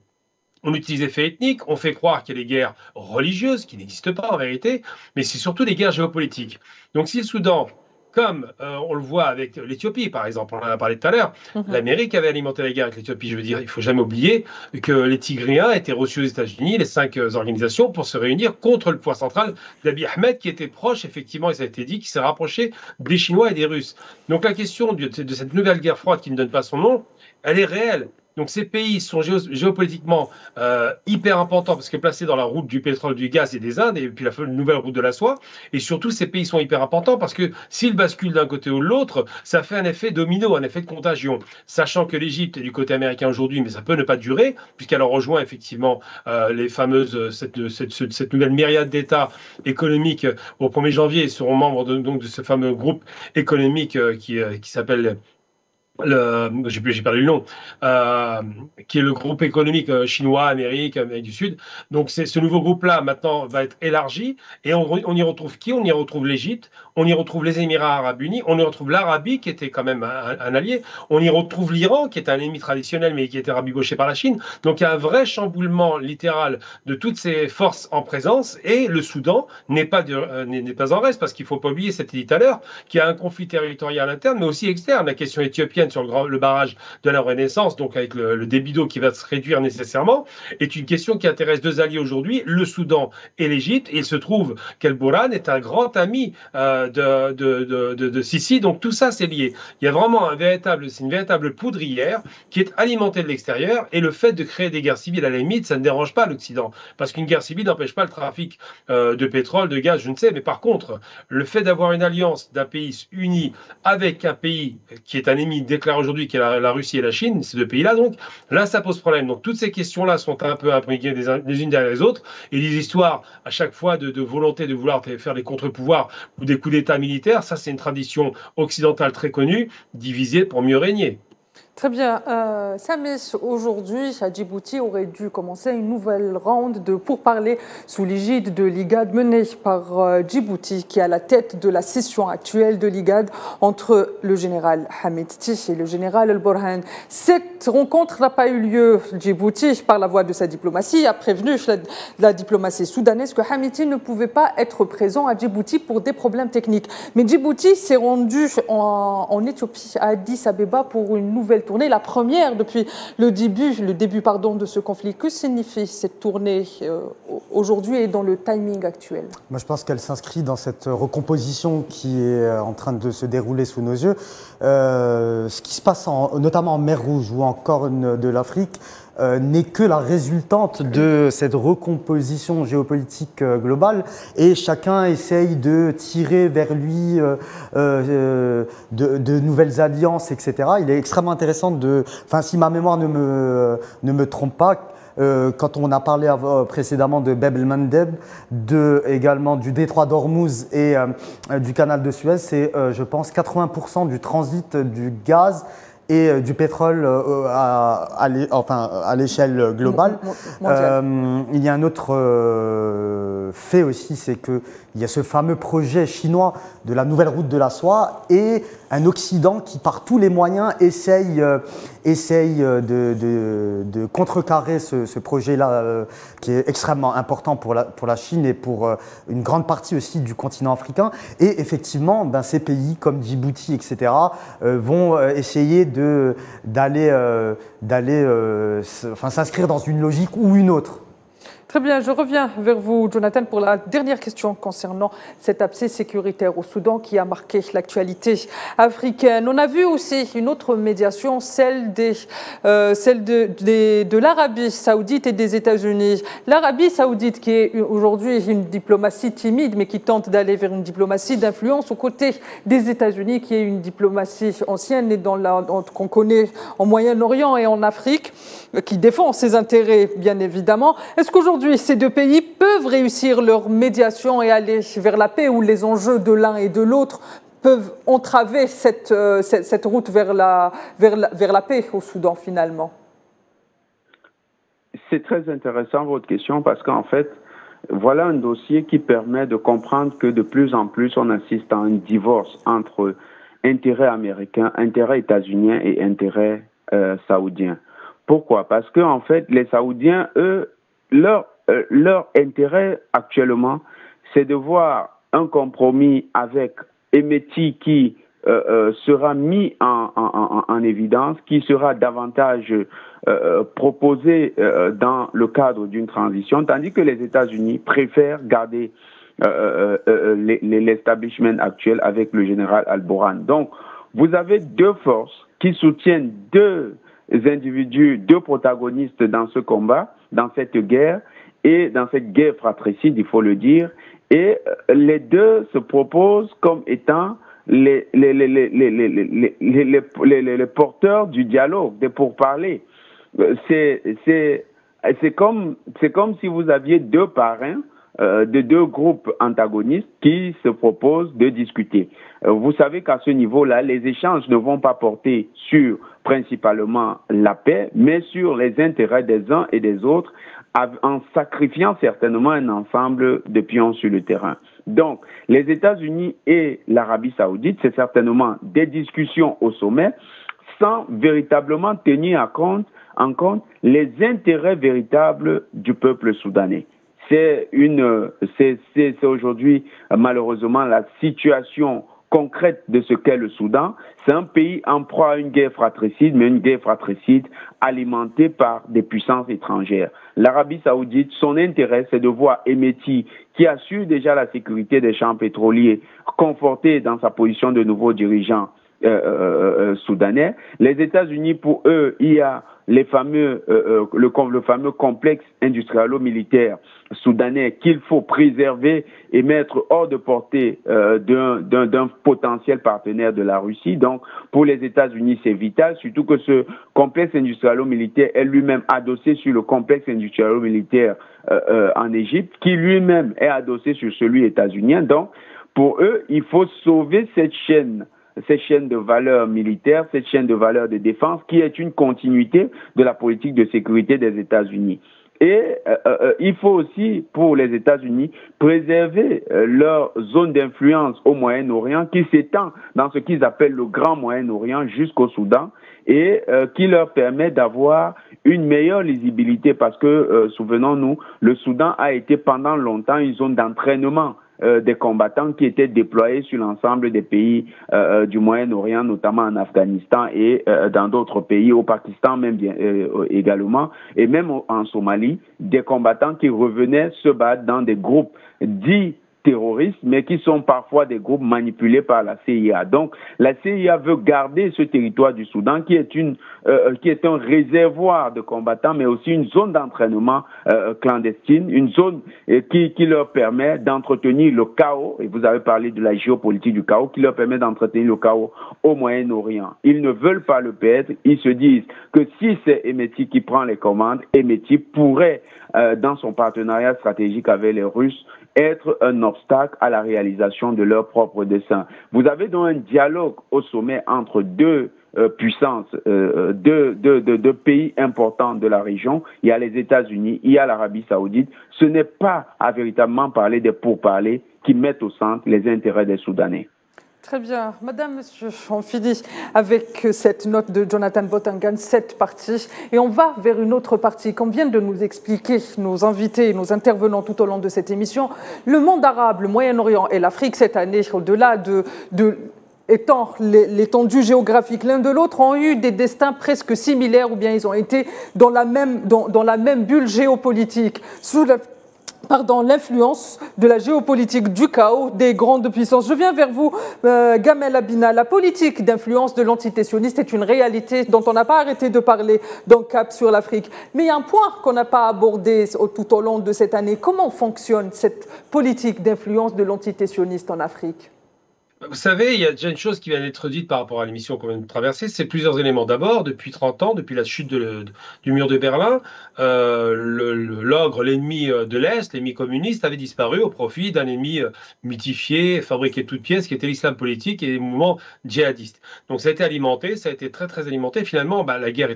on utilise les faits ethniques, on fait croire qu'il y a des guerres religieuses qui n'existent pas en vérité, mais c'est surtout des guerres géopolitiques. Donc si le Soudan, comme on le voit avec l'Éthiopie par exemple, on en a parlé tout à l'heure, l'Amérique avait alimenté la guerre avec l'Éthiopie, je veux dire, il ne faut jamais oublier que les Tigriens étaient reçus aux États-Unis, les 5 organisations, pour se réunir contre le pouvoir central d'Abiy Ahmed, qui était proche, effectivement, et ça a été dit, qui s'est rapproché des Chinois et des Russes. Donc la question de cette nouvelle guerre froide qui ne donne pas son nom, elle est réelle. Donc ces pays sont géopolitiquement hyper importants parce que placés dans la route du pétrole, du gaz et des Indes, et puis la nouvelle route de la soie. Et surtout, ces pays sont hyper importants parce que s'ils basculent d'un côté ou de l'autre, ça fait un effet domino, un effet de contagion. Sachant que l'Égypte est du côté américain aujourd'hui, mais ça peut ne pas durer, puisqu'elle rejoint effectivement les fameuses, cette nouvelle myriade d'États économiques au 1er janvier et seront membres de ce fameux groupe économique qui s'appelle j'ai perdu le nom, qui est le groupe économique chinois, Amérique du Sud. Donc ce nouveau groupe-là maintenant va être élargi et on y retrouve qui? On y retrouve l'Égypte, on y retrouve les Émirats arabes unis, on y retrouve l'Arabie qui était quand même un allié, on y retrouve l'Iran qui est un ennemi traditionnel mais qui a été rabiboché par la Chine. Donc il y a un vrai chamboulement littéral de toutes ces forces en présence et le Soudan n'est pas en reste parce qu'il ne faut pas oublier, c'était dit tout à l'heure, qu'il y a un conflit territorial interne mais aussi externe. La question éthiopienne sur le barrage de la Renaissance, donc avec le débit d'eau qui va se réduire nécessairement, est une question qui intéresse deux alliés aujourd'hui, le Soudan et l'Égypte. Et il se trouve qu'El Bourhan est un grand ami de Sisi, donc tout ça c'est lié. Il y a vraiment c'est une véritable poudrière qui est alimentée de l'extérieur, et le fait de créer des guerres civiles, à la limite, ça ne dérange pas l'Occident, parce qu'une guerre civile n'empêche pas le trafic de pétrole, de gaz, je ne sais, mais par contre, le fait d'avoir une alliance d'un pays uni avec un pays qui est un ennemi déclaré aujourd'hui, qui est la Russie et la Chine, ces deux pays-là, donc là, ça pose problème. Donc toutes ces questions-là sont un peu imbriquées les unes derrière les autres, et les histoires, à chaque fois, de volonté de vouloir faire des contre-pouvoirs ou des coups d'État militaires, ça, c'est une tradition occidentale très connue, diviser pour mieux régner. Très bien. Samis, aujourd'hui, à Djibouti, aurait dû commencer une nouvelle ronde de pourparlers sous l'égide de l'IGAD menée par Djibouti, qui est à la tête de la session actuelle de l'IGAD entre le général Hamid Tish et le général El Bourhan. Cette rencontre n'a pas eu lieu. Djibouti, par la voie de sa diplomatie, a prévenu la diplomatie soudanaise que Hamid Tish ne pouvait pas être présent à Djibouti pour des problèmes techniques. Mais Djibouti s'est rendu en Éthiopie, à Addis Abeba, pour une nouvelle tournée, la première depuis le début de ce conflit. Que signifie cette tournée aujourd'hui et dans le timing actuel? Moi, je pense qu'elle s'inscrit dans cette recomposition qui est en train de se dérouler sous nos yeux. Ce qui se passe notamment en mer Rouge ou en Corne de l'Afrique n'est que la résultante de cette recomposition géopolitique globale, et chacun essaye de tirer vers lui de nouvelles alliances, etc. Il est extrêmement intéressant si ma mémoire ne me trompe pas, quand on a parlé précédemment de Bab el-Mandeb, également du détroit d'Ormuz et du canal de Suez, c'est, je pense, 80% du transit du gaz et du pétrole à l'échelle globale. Il y a un autre fait aussi, c'est qu'il y a ce fameux projet chinois de la nouvelle route de la soie et un Occident qui, par tous les moyens, essaye de contrecarrer ce projet-là qui est extrêmement important pour la Chine et pour une grande partie aussi du continent africain. Et effectivement, ces pays comme Djibouti, etc., vont essayer s'inscrire dans une logique ou une autre. Très bien, je reviens vers vous, Jonathan, pour la dernière question concernant cet abcès sécuritaire au Soudan qui a marqué l'actualité africaine. On a vu aussi une autre médiation, celle de l'Arabie saoudite et des États-Unis. L'Arabie saoudite, qui est aujourd'hui une diplomatie timide, mais qui tente d'aller vers une diplomatie d'influence, aux côtés des États-Unis, qui est une diplomatie ancienne et qu'on connaît en Moyen-Orient et en Afrique, qui défend ses intérêts, bien évidemment. Est-ce qu'aujourd'hui, ces deux pays peuvent réussir leur médiation et aller vers la paix, où les enjeux de l'un et de l'autre peuvent entraver cette route vers la paix au Soudan, finalement? C'est très intéressant votre question, parce qu'en fait, voilà un dossier qui permet de comprendre que de plus en plus, on assiste à un divorce entre intérêt américain, intérêt états-unien et intérêt saoudien. Pourquoi? Parce que en fait, les Saoudiens, eux, leur intérêt actuellement, c'est de voir un compromis avec Hemeti qui sera mis en évidence, qui sera davantage proposé dans le cadre d'une transition, tandis que les États-Unis préfèrent garder l'establishment actuel avec le général Al Bourhan. Donc, vous avez deux forces qui soutiennent deux individus, deux protagonistes dans ce combat, dans cette guerre, et dans cette guerre fratricide, il faut le dire, et les deux se proposent comme étant les porteurs du dialogue, des pourparlers. C'est comme si vous aviez deux parrains de deux groupes antagonistes qui se proposent de discuter. Vous savez qu'à ce niveau-là, les échanges ne vont pas porter sur principalement la paix, mais sur les intérêts des uns et des autres, en sacrifiant certainement un ensemble de pions sur le terrain. Donc, les États-Unis et l'Arabie saoudite, c'est certainement des discussions au sommet sans véritablement tenir en compte les intérêts véritables du peuple soudanais. C'est aujourd'hui malheureusement la situation concrète de ce qu'est le Soudan. C'est un pays en proie à une guerre fratricide, mais une guerre fratricide alimentée par des puissances étrangères. L'Arabie saoudite, son intérêt, c'est de voir Hemeti, qui assure déjà la sécurité des champs pétroliers, conforté dans sa position de nouveau dirigeant soudanais. Les États-Unis, pour eux, il y a le fameux complexe industrialo-militaire soudanais qu'il faut préserver et mettre hors de portée d'un potentiel partenaire de la Russie. Donc, pour les États-Unis, c'est vital, surtout que ce complexe industrialo-militaire est lui-même adossé sur le complexe industrialo-militaire en Égypte, qui lui-même est adossé sur celui états-unien. Donc, pour eux, il faut sauver cette chaîne de valeurs militaires, cette chaîne de valeurs de défense qui est une continuité de la politique de sécurité des États-Unis. Et il faut aussi, pour les États-Unis, préserver leur zone d'influence au Moyen-Orient qui s'étend dans ce qu'ils appellent le Grand Moyen-Orient jusqu'au Soudan et qui leur permet d'avoir une meilleure lisibilité parce que, souvenons-nous, le Soudan a été pendant longtemps une zone d'entraînement des combattants qui étaient déployés sur l'ensemble des pays du Moyen-Orient, notamment en Afghanistan et dans d'autres pays, au Pakistan même également, et même en Somalie, des combattants qui revenaient se battre dans des groupes dits terroristes, mais qui sont parfois des groupes manipulés par la CIA. Donc, la CIA veut garder ce territoire du Soudan qui est un réservoir de combattants, mais aussi une zone d'entraînement clandestine, une zone qui leur permet d'entretenir le chaos, et vous avez parlé de la géopolitique du chaos, qui leur permet d'entretenir le chaos au Moyen-Orient. Ils ne veulent pas le perdre, ils se disent que si c'est Hemeti qui prend les commandes, Hemeti pourrait, dans son partenariat stratégique avec les Russes, être un obstacle à la réalisation de leurs propres desseins. Vous avez donc un dialogue au sommet entre deux puissances, deux pays importants de la région. Il y a les États-Unis, il y a l'Arabie saoudite. Ce n'est pas à véritablement parler des pourparlers qui mettent au centre les intérêts des Soudanais. Très bien. Madame, monsieur, on finit avec cette note de Jonathan Botangan, cette partie, et on va vers une autre partie. Comme viennent de nous expliquer nos invités, nos intervenants tout au long de cette émission, le monde arabe, le Moyen-Orient et l'Afrique cette année, au-delà étant l'étendue géographique l'un de l'autre, ont eu des destins presque similaires, ou bien ils ont été dans la même bulle géopolitique, sous l'influence de la géopolitique du chaos des grandes puissances. Je viens vers vous, Gamel Abina. La politique d'influence de l'entité sioniste est une réalité dont on n'a pas arrêté de parler dans Cap sur l'Afrique. Mais il y a un point qu'on n'a pas abordé tout au long de cette année. Comment fonctionne cette politique d'influence de l'entité sioniste en Afrique ? Vous savez, il y a déjà une chose qui vient d'être dite par rapport à l'émission qu'on vient de traverser, c'est plusieurs éléments. D'abord, depuis 30 ans, depuis la chute du mur de Berlin, l'ogre, l'ennemi de l'Est, l'ennemi communiste, avait disparu au profit d'un ennemi mythifié, fabriqué de toutes pièces, qui était l'islam politique et les mouvements djihadistes. Donc ça a été alimenté, ça a été très très alimenté. Finalement, la guerre a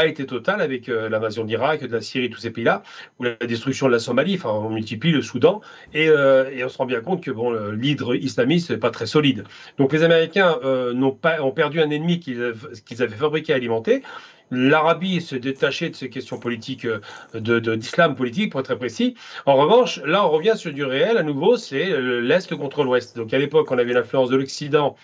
été totale avec l'invasion de l'Irak, de la Syrie, tous ces pays-là, ou la destruction de la Somalie, enfin on multiplie le Soudan, et on se rend bien compte que l'hydre islamiste n'est pas très solide. Donc les Américains ont perdu un ennemi qu'ils avaient fabriqué et alimenté. L'Arabie se détachait de ces questions politiques, d'islam politique, pour être très précis. En revanche, là, on revient sur du réel. À nouveau, c'est l'Est contre l'Ouest. Donc à l'époque, on avait l'influence de l'Occident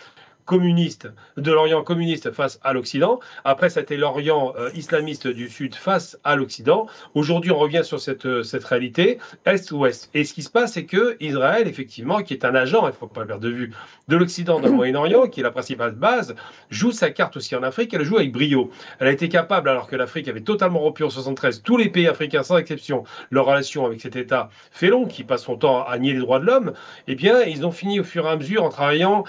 communiste, de l'Orient communiste face à l'Occident. Après, c'était l'Orient islamiste du Sud face à l'Occident. Aujourd'hui, on revient sur cette réalité, Est-Ouest. Et ce qui se passe, c'est que Israël, effectivement, qui est un agent, il ne faut pas le perdre de vue, de l'Occident dans le Moyen-Orient, qui est la principale base, joue sa carte aussi en Afrique, elle joue avec brio. Elle a été capable, alors que l'Afrique avait totalement rompu en 73, tous les pays africains, sans exception, leur relation avec cet État félon, qui passe son temps à nier les droits de l'homme, eh bien, ils ont fini au fur et à mesure en travaillant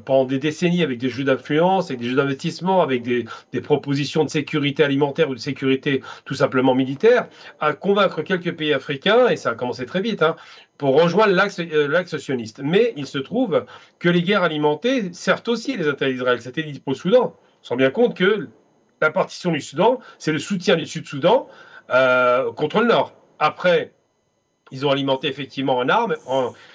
pendant des décennies avec des jeux d'influence, avec des jeux d'investissement, avec des propositions de sécurité alimentaire ou de sécurité tout simplement militaire, à convaincre quelques pays africains, et ça a commencé très vite, hein, pour rejoindre l'axe sioniste. Mais il se trouve que les guerres alimentées servent aussi les intérêts d'Israël. C'était dit au Soudan. On se rend bien compte que la partition du Soudan, c'est le soutien du Sud-Soudan contre le Nord. Après, ils ont alimenté effectivement en armes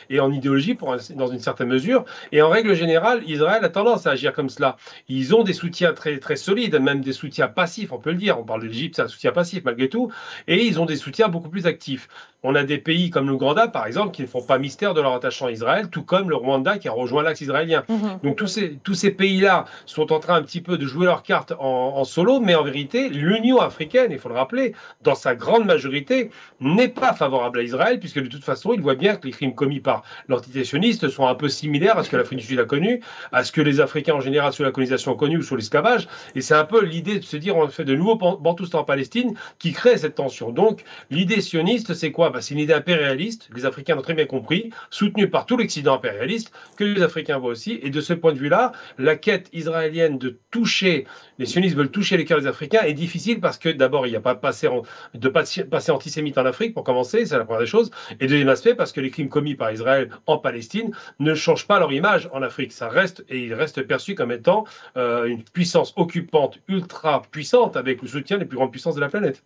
et en idéologie dans une certaine mesure. Et en règle générale, Israël a tendance à agir comme cela. Ils ont des soutiens très, très solides, même des soutiens passifs, on peut le dire. On parle de l'Égypte, c'est un soutien passif malgré tout. Et ils ont des soutiens beaucoup plus actifs. On a des pays comme l'Ouganda, par exemple, qui ne font pas mystère de leur attachement à Israël, tout comme le Rwanda qui a rejoint l'axe israélien. Donc tous ces pays-là sont en train un petit peu de jouer leurs cartes en solo, mais en vérité, l'Union africaine, il faut le rappeler, dans sa grande majorité, n'est pas favorable à Israël, puisque de toute façon, il voit bien que les crimes commis par l'entité sioniste sont un peu similaires à ce que l'Afrique du Sud a connu, à ce que les Africains en général sous la colonisation ont connu ou sous l'esclavage. Et c'est un peu l'idée de se dire on fait de nouveaux bantoustans en Palestine qui crée cette tension. Donc l'idée sioniste, c'est quoi? C'est une idée impérialiste, les Africains l'ont très bien compris, soutenue par tout l'Occident impérialiste, que les Africains voient aussi. Et de ce point de vue-là, la quête israélienne de toucher, les sionistes veulent toucher les cœurs des Africains, est difficile parce que d'abord, il n'y a pas de passé antisémite en Afrique, pour commencer, c'est la première des choses. Et deuxième aspect, parce que les crimes commis par Israël en Palestine ne changent pas leur image en Afrique. Ça reste, et ils restent perçus comme étant une puissance occupante ultra puissante avec le soutien des plus grandes puissances de la planète.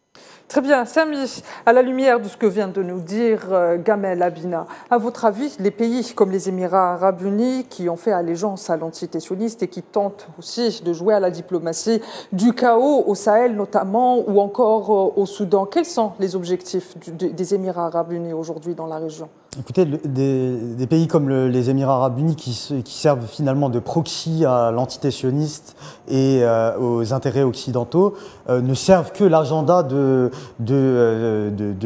Très bien. Samy, à la lumière de ce que vient de nous dire Gamel Abina, à votre avis, les pays comme les Émirats arabes unis qui ont fait allégeance à l'entité sioniste et qui tentent aussi de jouer à la diplomatie du chaos au Sahel notamment ou encore au Soudan, quels sont les objectifs des Émirats arabes unis aujourd'hui dans la région? Écoutez, des pays comme les Émirats arabes unis qui servent finalement de proxy à l'entité sioniste et aux intérêts occidentaux ne servent que l'agenda de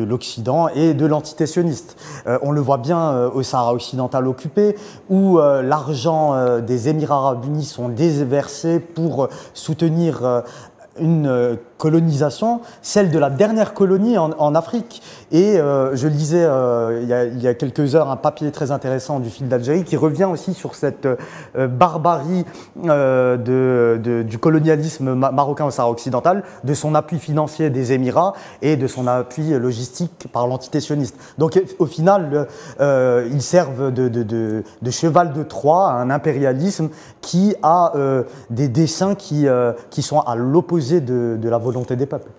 l'Occident et de l'entité sioniste. On le voit bien au Sahara occidental occupé où l'argent des Émirats arabes unis sont déversés pour soutenir une colonisation, celle de la dernière colonie en Afrique. Et je lisais il y a quelques heures un papier très intéressant du Fil d'Algérie qui revient aussi sur cette barbarie du colonialisme marocain au Sahara occidental, de son appui financier des Émirats et de son appui logistique par l'entité sioniste. Donc au final, ils servent de cheval de Troie à un impérialisme qui a des desseins qui sont à l'opposé de la volonté des peuples.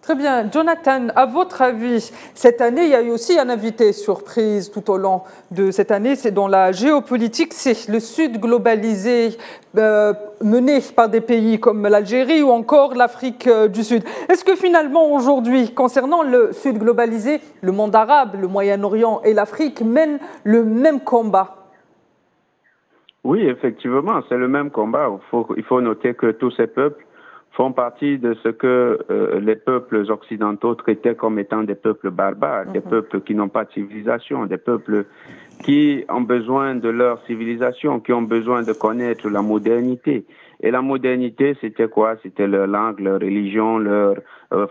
Très bien. Jonathan, à votre avis, cette année, il y a eu aussi un invité surprise tout au long de cette année. C'est dans la géopolitique, c'est le Sud globalisé mené par des pays comme l'Algérie ou encore l'Afrique du Sud. Est-ce que finalement, aujourd'hui, concernant le Sud globalisé, le monde arabe, le Moyen-Orient et l'Afrique mènent le même combat? Oui, effectivement, c'est le même combat. Il faut noter que tous ces peuples font partie de ce que les peuples occidentaux traitaient comme étant des peuples barbares, des peuples qui n'ont pas de civilisation, des peuples qui ont besoin de leur civilisation, qui ont besoin de connaître la modernité. Et la modernité, c'était quoi? C'était leur langue, leur religion, leur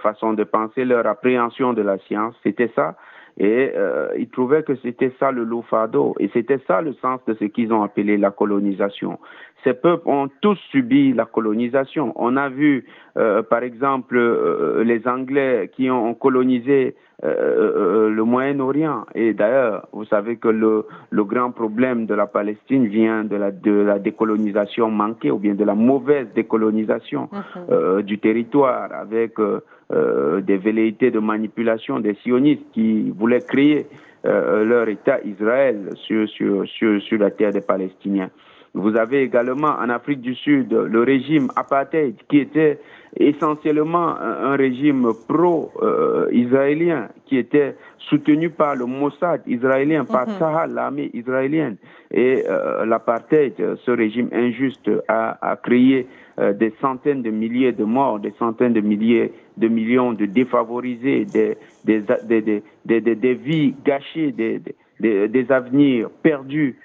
façon de penser, leur appréhension de la science. C'était ça. Et ils trouvaient que c'était ça le loup fardeau. Et c'était ça le sens de ce qu'ils ont appelé la colonisation. Ces peuples ont tous subi la colonisation. On a vu, par exemple, les Anglais qui ont colonisé le Moyen-Orient. Et d'ailleurs, vous savez que le grand problème de la Palestine vient de la décolonisation manquée ou bien de la mauvaise décolonisation du territoire avec des velléités de manipulation des sionistes qui voulaient créer leur État Israël sur la terre des Palestiniens. Vous avez également en Afrique du Sud le régime apartheid qui était essentiellement un régime pro-israélien qui était soutenu par le Mossad israélien, par Tsahal, l'armée israélienne. Et l'apartheid, ce régime injuste, a créé des centaines de milliers de morts, des centaines de millions de défavorisés, des vies gâchées, des avenirs perdus.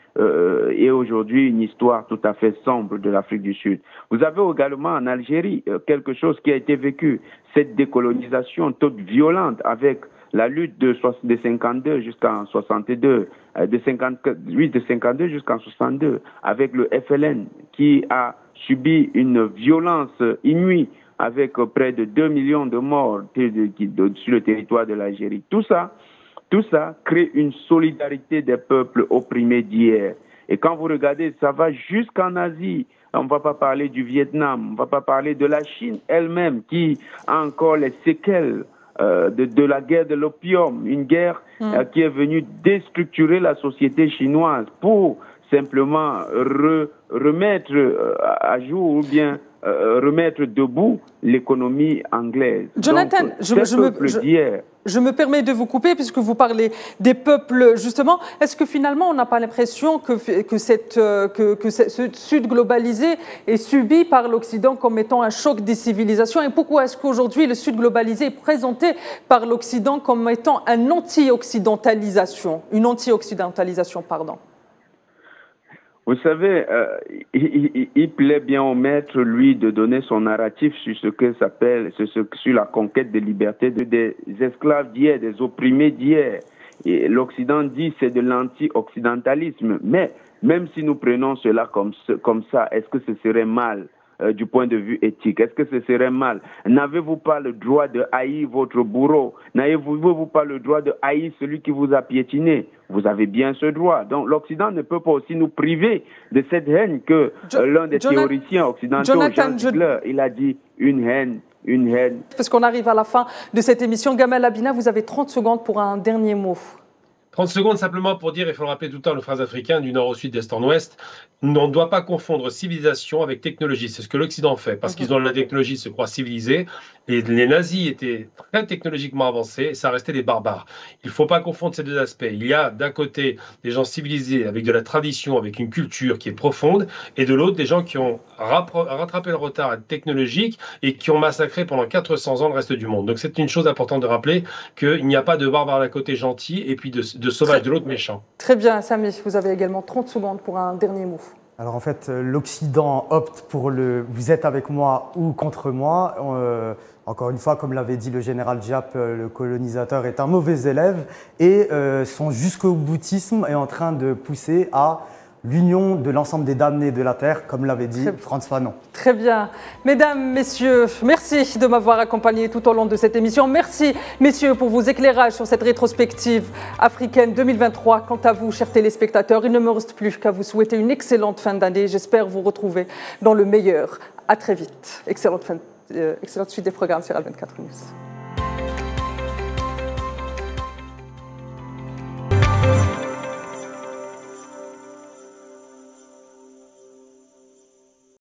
Et aujourd'hui une histoire tout à fait sombre de l'Afrique du Sud. Vous avez également en Algérie quelque chose qui a été vécu, cette décolonisation toute violente avec la lutte de 52 jusqu'en 62, de 52 jusqu'en 62, avec le FLN qui a subi une violence inouïe avec près de 2 millions de morts sur le territoire de l'Algérie. Tout ça crée une solidarité des peuples opprimés d'hier. Et quand vous regardez, ça va jusqu'en Asie. On ne va pas parler du Vietnam, on ne va pas parler de la Chine elle-même qui a encore les séquelles de la guerre de l'opium, une guerre qui est venue déstructurer la société chinoise pour simplement remettre à jour ou bien remettre debout l'économie anglaise. Jonathan, donc, je me permets de vous couper puisque vous parlez des peuples, justement. Est-ce que finalement, on n'a pas l'impression que ce Sud globalisé est subi par l'Occident comme étant un choc des civilisations? Et pourquoi est-ce qu'aujourd'hui, le Sud globalisé est présenté par l'Occident comme étant une anti-occidentalisation, pardon? Vous savez, il plaît bien au maître, lui, de donner son narratif sur ce que s'appelle, sur la conquête des libertés des esclaves d'hier, des opprimés d'hier. Et l'Occident dit c'est de l'anti-occidentalisme. Mais même si nous prenons cela comme ça, est-ce que ce serait mal du point de vue éthique? Est-ce que ce serait mal? N'avez-vous pas le droit de haïr votre bourreau? N'avez-vous pas le droit de haïr celui qui vous a piétiné? Vous avez bien ce droit. Donc l'Occident ne peut pas aussi nous priver de cette haine que l'un des théoriciens occidentaux, Jean Ziegler, il a dit une haine. Parce qu'on arrive à la fin de cette émission. Gamal Abina, vous avez 30 secondes pour un dernier mot. 30 secondes simplement pour dire, il faut le rappeler tout le temps, nos frères africains, du nord au sud, d'est en ouest, on ne doit pas confondre civilisation avec technologie. C'est ce que l'Occident fait, parce qu'ils ont la technologie, se croient civilisés. Et les nazis étaient très technologiquement avancés, et ça restait des barbares. Il ne faut pas confondre ces deux aspects. Il y a d'un côté des gens civilisés avec de la tradition, avec une culture qui est profonde, et de l'autre des gens qui ont rattrapé le retard technologique et qui ont massacré pendant 400 ans le reste du monde. Donc c'est une chose importante de rappeler qu'il n'y a pas de barbares d'un côté gentil et puis de sauvages de l'autre méchant. Très bien, Samy, vous avez également 30 secondes pour un dernier mot. Alors en fait, l'Occident opte pour le « vous êtes avec moi ou contre moi ». Encore une fois, comme l'avait dit le général Diap, le colonisateur est un mauvais élève et son jusqu'au boutisme est en train de pousser à l'union de l'ensemble des damnés de la Terre, comme l'avait dit Frantz Fanon. Très bien. Mesdames, messieurs, merci de m'avoir accompagné tout au long de cette émission. Merci, messieurs, pour vos éclairages sur cette rétrospective africaine 2023. Quant à vous, chers téléspectateurs, il ne me reste plus qu'à vous souhaiter une excellente fin d'année. J'espère vous retrouver dans le meilleur. À très vite. Excellente suite des programmes sur Al 24 News.